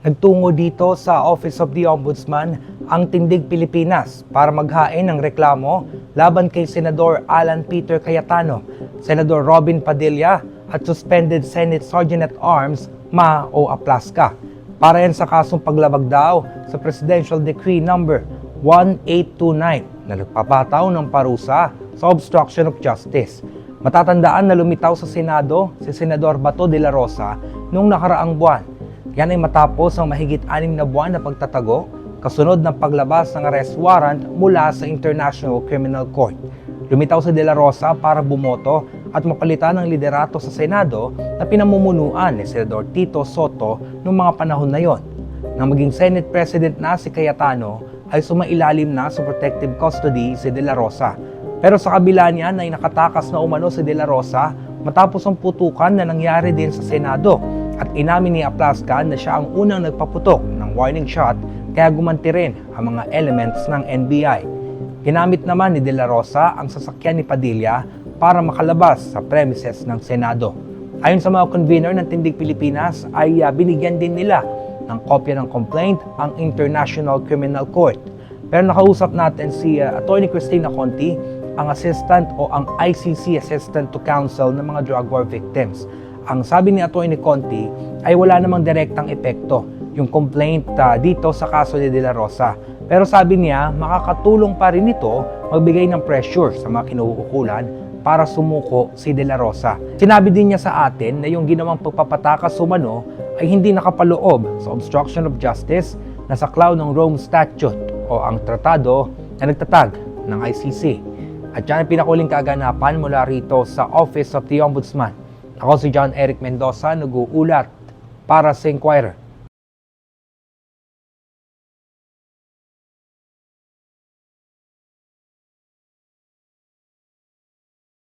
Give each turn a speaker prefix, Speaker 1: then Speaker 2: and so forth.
Speaker 1: Nagtungo dito sa Office of the Ombudsman ang Tindig Pilipinas para maghain ng reklamo laban kay Senador Alan Peter Cayetano, Senador Robin Padilla at suspended Senate Sergeant-at-Arms Ma O. Aplasca. Para yan sa kasong paglabag daw sa Presidential Decree number 1829 na nagpapataw ng parusa sa obstruction of justice. Matatandaan na lumitaw sa Senado si Senador Bato de la Rosa noong nakaraang buwan. Yan ay matapos ang mahigit 6 na buwan na pagtatago kasunod ng paglabas ng arrest warrant mula sa International Criminal Court. Lumitaw si de la Rosa para bumoto at mapalitan ang liderato sa Senado na pinamumunuan ni Senador Tito Soto noong mga panahon na yon. Nang maging Senate President na si Cayetano ay sumailalim na sa protective custody si de la Rosa. Pero sa kabila niyan ay nakatakas na umano si de la Rosa matapos ang putukan na nangyari din sa Senado. At inamin ni Aplasca na siya ang unang nagpaputok ng warning shot kaya gumanti rin ang mga elements ng NBI. Ginamit naman ni De La Rosa ang sasakyan ni Padilla para makalabas sa premises ng Senado. Ayon sa mga convener ng Tindig Pilipinas ay binigyan din nila ng kopya ng complaint ang International Criminal Court. Pero nakausap natin si Atty. Cristina Conti, ang assistant o ang ICC Assistant to Counsel ng mga drug war victims. Ang sabi ni Atty. Conti ay wala namang direktang epekto yung complaint dito sa kaso ni De La Rosa. Pero sabi niya, makakatulong pa rin ito magbigay ng pressure sa mga kinukukulan para sumuko si De La Rosa. Sinabi din niya sa atin na yung ginawang pagpapatakas umano ay hindi nakapaloob sa obstruction of justice na saklaw ng Rome Statute o ang tratado na nagtatag ng ICC. At yan ang pinakuling kaganapan mula rito sa Office of the Ombudsman. Ako si John Eric Mendoza, nag-uulat para sa Inquirer.